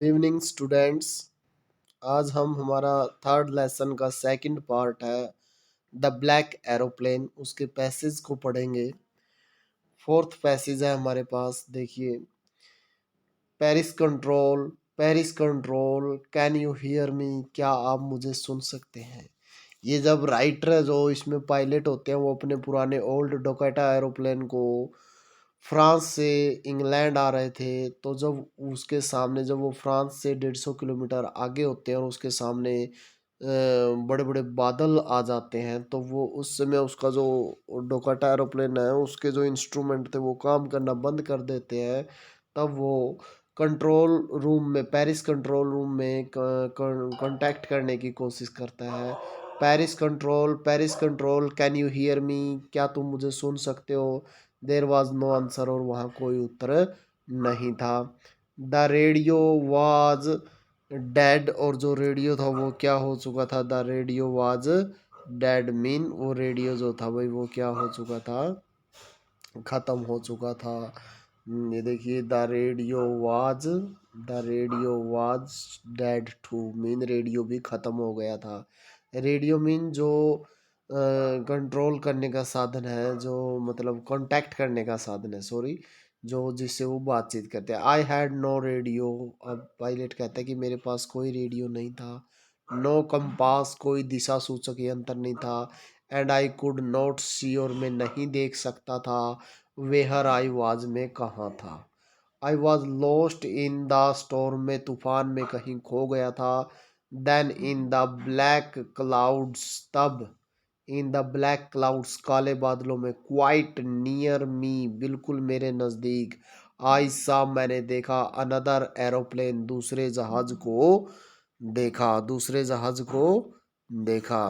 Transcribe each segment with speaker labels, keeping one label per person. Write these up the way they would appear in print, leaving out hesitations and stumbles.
Speaker 1: Evening students. आज हम हमारा थर्ड लेसन का सेकंड पार्ट है द ब्लैक एरोप्लेन, उसके पैसेज को पढ़ेंगे। फोर्थ पैसेज है हमारे पास, देखिए। Paris control, Paris control, can you hear me? क्या आप मुझे सुन सकते हैं? ये जब राइटर जो इसमें पायलट होते हैं वो अपने पुराने ओल्ड डोकाटा एरोप्लेन को फ्रांस से इंग्लैंड आ रहे थे, तो जब उसके सामने, जब वो फ्रांस से 150 किलोमीटर आगे होते हैं और उसके सामने बड़े बड़े बादल आ जाते हैं, तो वो उस समय उसका जो डोकाटा एरोप्लेन है उसके जो इंस्ट्रूमेंट थे वो काम करना बंद कर देते हैं। तब वो कंट्रोल रूम में, पेरिस कंट्रोल रूम में कांटेक्ट करने की कोशिश करता है। Paris control, Paris control, can you hear me? क्या तुम मुझे सुन सकते हो? देर वॉज नो आंसर, और वहाँ कोई उत्तर नहीं था। द रेडियो वाज डेड, और जो रेडियो था वो क्या हो चुका था? The radio was dead mean वो रेडियो जो था भाई वो क्या हो चुका था? ख़त्म हो चुका था। ये देखिए, the radio was dead to mean radio भी ख़त्म हो गया था। रेडियो मीन जो कंट्रोल करने का साधन है, जो मतलब कांटेक्ट करने का साधन है, सॉरी, जो जिससे वो बातचीत करते हैं। आई हैड नो रेडियो, अब पायलट कहता है कि मेरे पास कोई रेडियो नहीं था। नो कंपास, कोई दिशा सूचक यंत्र नहीं था। एंड आई कुड नॉट सी, और मैं नहीं देख सकता था। वेहर आई वाज, में कहाँ था। I was lost in the storm, में तूफान में कहीं खो गया था। Then in the black clouds, तब इन द ब्लैक क्लाउड्स, काले बादलों में, क्वाइट नियर मी, बिल्कुल मेरे नज़दीक। आई सा, मैंने देखा, अनदर एरोप्लेन, दूसरे जहाज को देखा, दूसरे जहाज को देखा।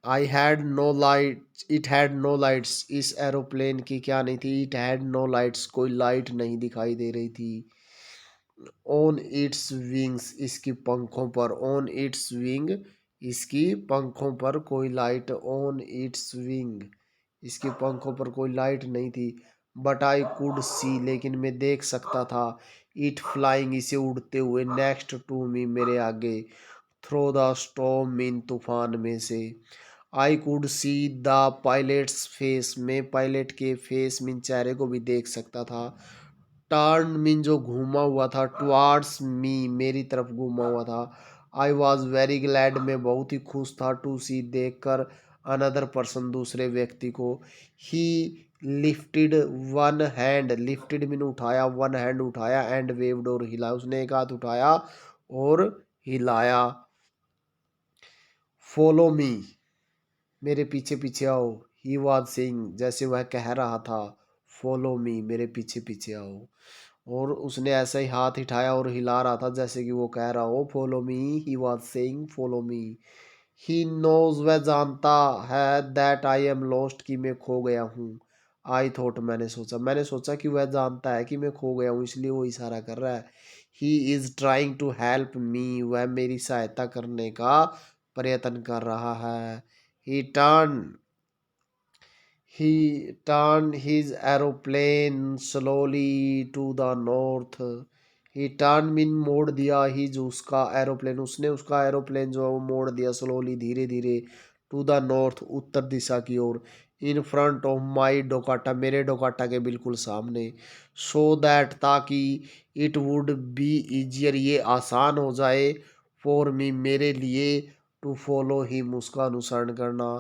Speaker 1: I had no light, it had no lights, इस एरोप्लेन की क्या नहीं थी? इट हैड नो लाइट्स, कोई लाइट नहीं दिखाई दे रही थी। ऑन इट्स विंग्स, इसकी पंखों पर, ऑन इट्स विंग, इसकी पंखों पर कोई लाइट, ऑन इट्स विंग, इसके पंखों पर कोई लाइट नहीं थी। बट आई कुड सी, लेकिन मैं देख सकता था। इट फ्लाइंग, इसे उड़ते हुए, नेक्स्ट टू मी, मेरे आगे। थ्रो द स्टॉर्म, मीन तूफान में से। I could see the pilots face, में पायलट के फेस मीन चेहरे को भी देख सकता था। टर्न मीन जो घूमा हुआ था, टुवार्ड्स मी, मेरी तरफ घूमा हुआ था। आई वॉज वेरी ग्लैड, मैं बहुत ही खुश था। टू सी, देख कर, अनदर पर्सन, दूसरे व्यक्ति को। ही lifted one hand, lifted mean उठाया, वन हैंड उठाया, एंड वेव्ड, और हिलाया, उसने एक हाथ उठाया और हिलाया। फॉलो मी, मेरे पीछे पीछे आओ। ही वॉज सेइंग, जैसे वह कह रहा था, फॉलो मी, मेरे पीछे पीछे आओ। और उसने ऐसे ही हाथ हिलाया और हिला रहा था जैसे कि वो कह रहा हो, follow me. He was saying, follow me. He knows, वह जानता है, दैट आई एम लॉस्ट, कि मैं खो गया हूँ। आई थॉट, मैंने सोचा कि वह जानता है कि मैं खो गया हूँ, इसलिए वो इशारा कर रहा है। He is trying to help me, वह मेरी सहायता करने का प्रयत्न कर रहा है। He turn, he turned his aeroplane slowly to the north. He turned mean मोड़ दिया, ही जो उसका एरोप्लेन, उसने उसका एरोप्लेन जो है वो मोड़ दिया, स्लोली, धीरे धीरे, टू द नॉर्थ, उत्तर दिशा की ओर। इन फ्रंट ऑफ माई डोकाटा, मेरे डोकाटा के बिल्कुल सामने। सो दैट, ताकि, इट वुड बी ईजियर, ये आसान हो जाए, फॉर मी, मेरे लिए, टू फॉलो हिम, उसका अनुसरण करना।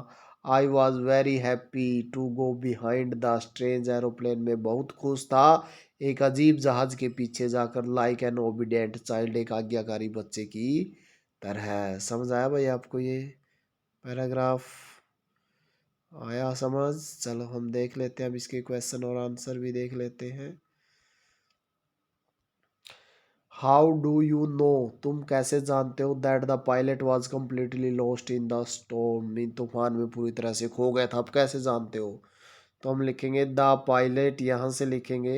Speaker 1: I was very happy to go behind the strange aeroplane, में बहुत खुश था एक अजीब जहाज के पीछे जाकर, लाइक एन ओबीडेंट चाइल्ड, एक आज्ञाकारी बच्चे की तरह। समझ आया भाई आपको ये पैराग्राफ? आया समझ? चलो हम देख लेते हैं अब इसके क्वेश्चन और आंसर भी देख लेते हैं। हाउ डू यू नो, तुम कैसे जानते हो, that the pilot was completely lost in the storm, mean तूफान में पूरी तरह से खो गया था, आप कैसे जानते हो? तो हम लिखेंगे द पायलट, यहाँ से लिखेंगे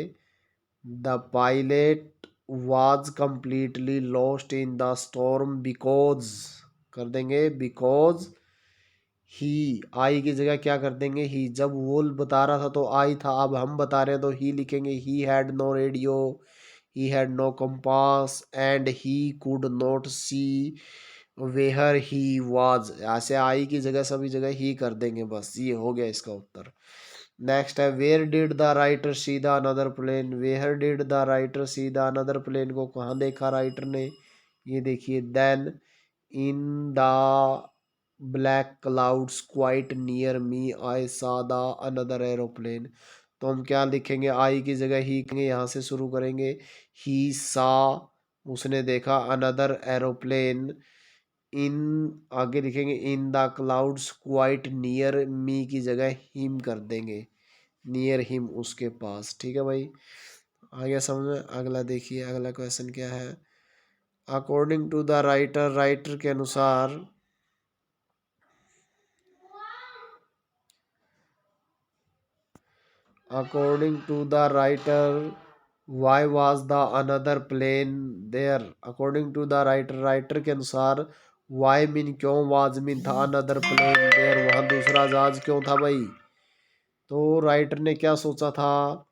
Speaker 1: the pilot was completely lost in the storm because, कर देंगे बिकॉज ही, आई की जगह क्या कर देंगे? ही, जब वो बता रहा था तो आई था, अब हम बता रहे हैं तो ही लिखेंगे। He had no radio, he had no compass and he could not see where he was. ऐसे आई की जगह सभी जगह ही कर देंगे, बस ये हो गया इसका उत्तर। नेक्स्ट है where did the writer see the another plane. Where did the writer see the another plane को कहाँ देखा राइटर ने, ये देखिए then in the black clouds quite near me I saw the another aeroplane. तो हम क्या लिखेंगे, आई की जगह ही यहाँ से शुरू करेंगे। ही सा उसने देखा, अनदर एरोप्लेन इन आगे लिखेंगे in the clouds quite near मी की जगह हिम कर देंगे, नियर हिम उसके पास। ठीक है भाई, आ गया समझ में। अगला देखिए, अगला क्वेश्चन क्या है। According to the writer, writer के अनुसार according to the writer why was the another plane there. According to the writer, writer के अनुसार वाई मीन क्यों, वाज मीन था, अनदर प्लेन देयर वहाँ दूसरा जहाज क्यों था भाई। तो राइटर ने क्या सोचा था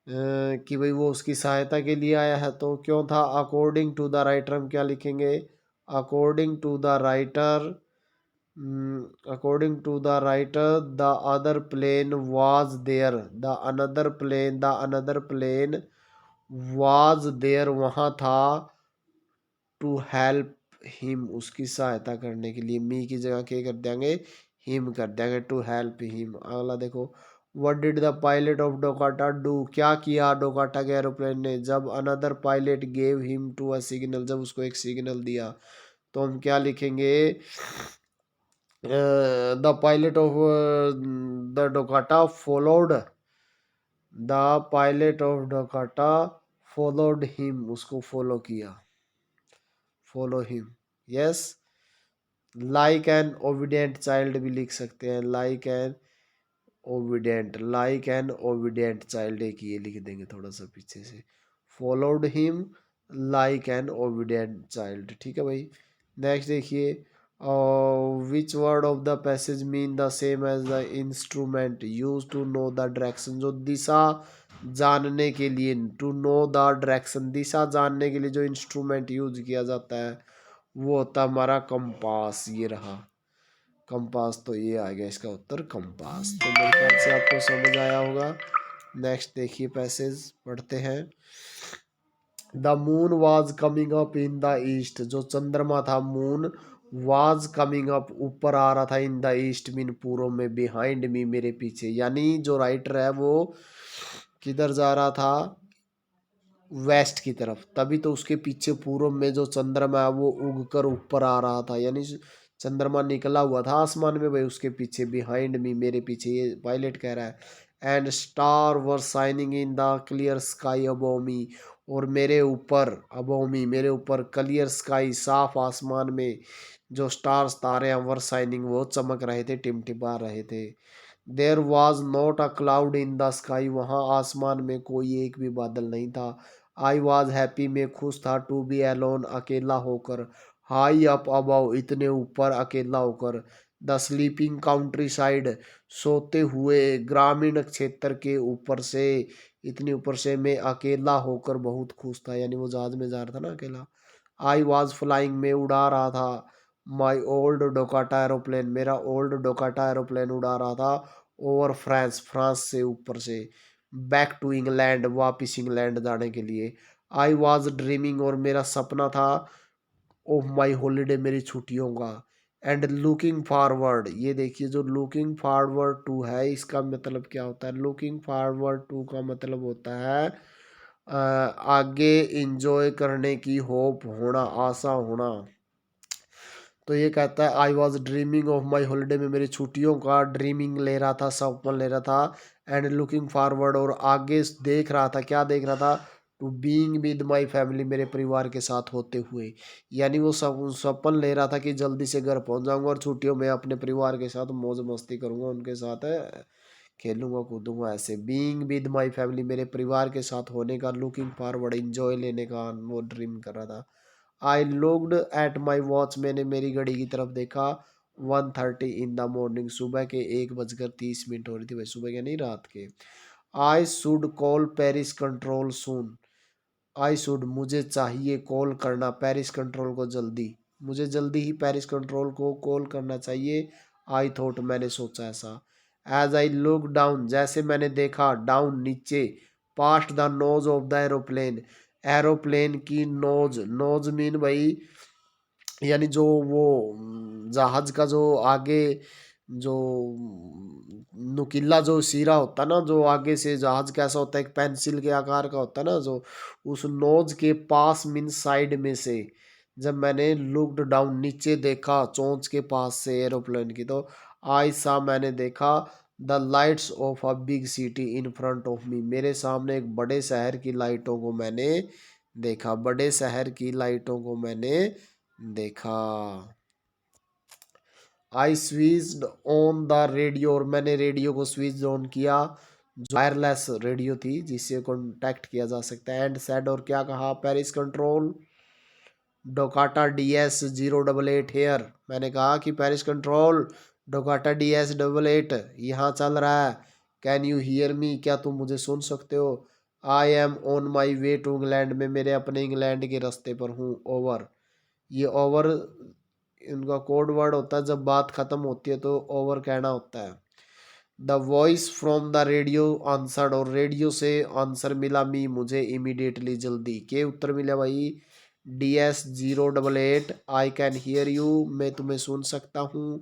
Speaker 1: कि भाई वो उसकी सहायता के लिए आया है, तो क्यों था। अकॉर्डिंग टू द राइटर हम क्या लिखेंगे, according to the writer, according to the writer the other plane was there, the another plane, the another plane was there वहाँ था, टू हेल्प हिम उसकी सहायता करने के लिए। मी की जगह क्या कर देंगे, हिम कर देंगे, टू हेल्प हिम। अगला देखो, what did the pilot of Dakota do. क्या किया डोकाटा के एरोप्लेन ने, जब another pilot gave him to a signal, जब उसको एक सिग्नल दिया। तो हम क्या लिखेंगे, the pilot of the Dakota followed, the pilot of Dakota followed him, उसको फॉलो किया, follow him. Yes, like an obedient child भी लिख सकते हैं, like an obedient, like an obedient child, एक ये लिख देंगे थोड़ा सा पीछे से, followed him like an obedient child. ठीक है भाई। नेक्स्ट देखिए, which word of the passage mean the same as the instrument use to know the direction. जो दिशा जानने के लिए, टू नो द डायरेक्शन, दिशा जानने के लिए जो इंस्ट्रूमेंट यूज किया जाता है वो होता है हमारा कंपास। ये रहा कंपास, तो ये आ गया इसका उत्तर कंपास। तो मेरे ख्याल से आपको समझ आया होगा। नेक्स्ट देखिए, पैसेज पढ़ते हैं। The moon was coming up in the east. जो चंद्रमा था, मून वाज कमिंग अप ऊपर आ रहा था, इन द ईस्ट मीन पूर्व में, बिहाइंड मी मेरे पीछे। यानी जो राइटर है वो किधर जा रहा था, वेस्ट की तरफ, तभी तो उसके पीछे पूर्व में जो चंद्रमा है वो उग कर ऊपर आ रहा था। यानी चंद्रमा निकला हुआ था आसमान में भाई उसके पीछे, बिहाइंड मी मेरे पीछे, ये पायलट कह रहा है। And star were shining in the clear sky above मी, और मेरे ऊपर, अबव मी मेरे ऊपर, क्लियर स्काई साफ आसमान में जो स्टार्स तारे हैं, वर शाइनिंग वो चमक रहे थे, टिमटिमा रहे थे। There was not a cloud in the sky, वहाँ आसमान में कोई एक भी बादल नहीं था। आई वॉज हैप्पी, मैं खुश था, टू बी अलोन अकेला होकर, हाई अप अबव इतने ऊपर अकेला होकर, द स्लीपिंग काउंट्री साइड सोते हुए ग्रामीण क्षेत्र के ऊपर से, इतने ऊपर से मैं अकेला होकर बहुत खुश था। यानी वो जहाज में जा रहा था ना अकेला। आई वॉज फ्लाइंग, मैं उड़ा रहा था, माई ओल्ड डोकाटा एरोप्लेन, मेरा ओल्ड डोकाटा एरोप्लेन उड़ा रहा था, ओवर फ्रांस, फ्रांस से ऊपर से, बैक टू इंग्लैंड वापिस इंग्लैंड जाने के लिए। आई वॉज ड्रीमिंग, और मेरा सपना था, ऑफ माई हॉलीडे मेरी छुट्टियों का। एंड लुकिंग फॉरवर्ड, ये देखिए जो लुकिंग फॉरवर्ड टू है इसका मतलब क्या होता है। लुकिंग फॉरवर्ड टू का मतलब होता है आगे इंजॉय करने की होप होना, आशा होना। तो ये कहता है I was dreaming of my holiday, में मेरी छुट्टियों का ड्रीमिंग ले रहा था, सपन ले रहा था। एंड लुकिंग फॉरवर्ड, और आगे देख रहा था, क्या देख रहा था, to being with my family, मेरे परिवार के साथ होते हुए। यानी वो सपन ले रहा था कि जल्दी से घर पहुंच जाऊंगा और छुट्टियों में अपने परिवार के साथ मौज मस्ती करूंगा, उनके साथ खेलूंगा कूदूंगा ऐसे। बीइंग विद माई फैमिली, मेरे परिवार के साथ होने का, लुकिंग फॉरवर्ड इंजॉय लेने का वो ड्रीम कर रहा था। I looked at my watch, मैंने मेरी घड़ी की तरफ देखा, 1:30 इन द मॉर्निंग, सुबह के 1:30 हो रही थी भाई, सुबह के नहीं रात के। I should call Paris control soon, I should मुझे चाहिए कॉल करना पेरिस कंट्रोल को जल्दी, मुझे जल्दी ही पेरिस कंट्रोल को कॉल करना चाहिए। आई थॉट मैंने सोचा ऐसा। एज आई लुक डाउन जैसे मैंने देखा, डाउन नीचे, past the nose of the aeroplane, aeroplane की नोज, नोज मीन भाई यानी जो वो जहाज का जो आगे जो नुकीला जो सिरा होता है ना, जो आगे से जहाज कैसा होता है एक पेंसिल के आकार का होता है ना, जो उस नोज के पास मीन साइड में से जब मैंने लुक्ड डाउन नीचे देखा चोंच के पास से एरोप्लेन की, तो आई सा मैंने देखा the lights of a big city in front of me, मेरे सामने एक बड़े शहर की लाइटों को मैंने देखा, बड़े शहर की लाइटों को मैंने देखा। I switched on the radio और मैंने रेडियो को स्विच ऑन किया, जो वायरलेस रेडियो थी जिससे कांटेक्ट किया जा सकता है। एंड सेड और क्या कहा, पेरिस कंट्रोल डोकाटा DS 088 हेयर, मैंने कहा कि पेरिस कंट्रोल डोकाटा DS 088 यहाँ चल रहा है। कैन यू हियर मी, क्या तुम मुझे सुन सकते हो। I am on my way to England, में मेरे अपने इंग्लैंड के रास्ते पर हूँ। ओवर, ये ओवर इनका कोड वर्ड होता है, जब बात खत्म होती है तो ओवर कहना होता है। The voice from the radio answered और रेडियो से आंसर मिला मी मुझे इमीडिएटली जल्दी, के उत्तर मिला भाई DS 088 I can hear you, मैं तुम्हें सुन सकता हूँ।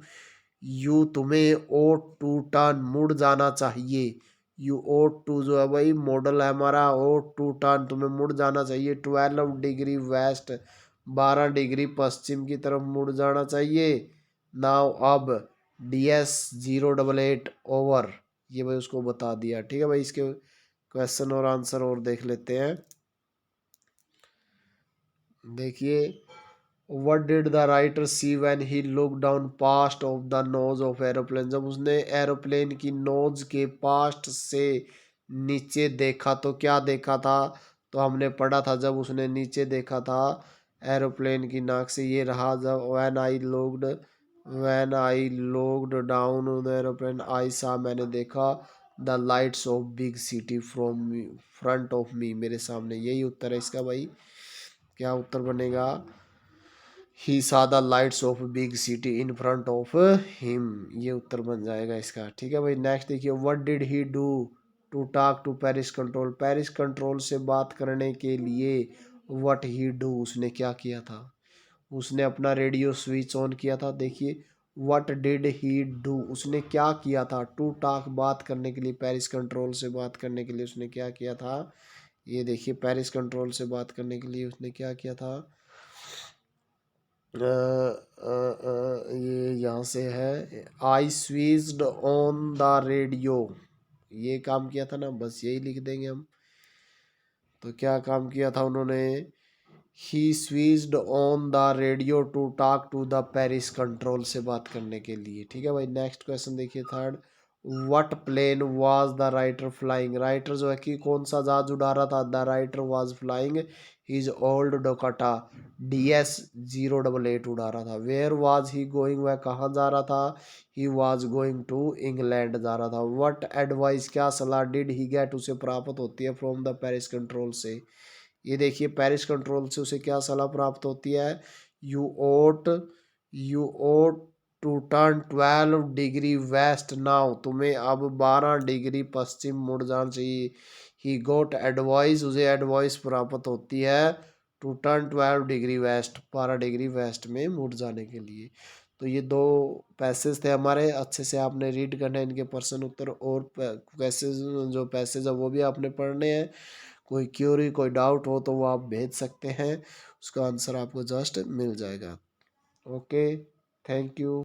Speaker 1: यू तुम्हें ओट टू टर्न मुड़ जाना चाहिए, यू ओट टू जो है भाई मॉडल है हमारा, ओट टू टर्न तुम्हें मुड़ जाना चाहिए 12 डिग्री वेस्ट 12 डिग्री पश्चिम की तरफ मुड़ जाना चाहिए। नाउ अब DS 088 ओवर, ये भाई उसको बता दिया। ठीक है भाई, इसके क्वेश्चन और आंसर और देख लेते हैं। देखिए, what did the writer see when he look down past of the nose of aeroplane, जब उसने एरोप्लेन की नोज के पास्ट से नीचे देखा तो क्या देखा था, तो हमने पढ़ा था जब उसने नीचे देखा था एरोप्लेन की नाक से, ये रहा जब when I looked down on the aeroplane I saw मैंने देखा the lights of big city from front of me, मेरे सामने, यही उत्तर है इसका भाई। क्या उत्तर बनेगा, ही सा the lights of big city in front of him, ये उत्तर बन जाएगा इसका। ठीक है भाई, नेक्स्ट देखिए, what did he do to talk to Paris control, Paris control से बात करने के लिए व्हाट ही डू, उसने क्या किया था, उसने अपना रेडियो स्विच ऑन किया था। देखिए, व्हाट डिड ही डू, उसने क्या किया था, टू टॉक बात करने के लिए, पेरिस कंट्रोल से बात करने के लिए उसने क्या किया था। ये देखिए, पेरिस कंट्रोल से बात करने के लिए उसने क्या किया था। ये यहाँ से है, I switched on the radio, ये काम किया था ना, बस यही लिख देंगे हम। तो क्या काम किया था उन्होंने, he switched on the radio to talk to the Paris control से बात करने के लिए। ठीक है भाई, नेक्स्ट क्वेश्चन देखिए, third, what plane was the writer flying, writer जो है कि कौन सा जहाज उड़ा रहा था, the writer was flying his old Dakota DS 088 उड़ा रहा था। वेयर वाज ही गोइंग, वह कहाँ जा रहा था, he was going to England जा रहा था। व्हाट एडवाइस, क्या सलाह, डिड ही गेट, उसे प्राप्त होती है फ्रॉम द पेरिस कंट्रोल से, ये देखिए पेरिस कंट्रोल से उसे क्या सलाह प्राप्त होती है, you ought you ought to turn 12 degree west now, तुम्हें अब 12 डिग्री पश्चिम मुड़ जाना चाहिए। ही गोट एडवाइस, उसे एडवाइस प्राप्त होती है to turn 12 degree west, 12 degree west में मुड़ जाने के लिए। तो ये दो पैसेज थे हमारे, अच्छे से आपने रीड करना है, इनके प्रश्न उत्तर और पैसेज, जो पैसेज है वो भी आपने पढ़ने हैं। कोई क्यूरी कोई डाउट हो तो वो आप भेज सकते हैं, उसका आंसर आपको जस्ट मिल जाएगा। Okay, thank you.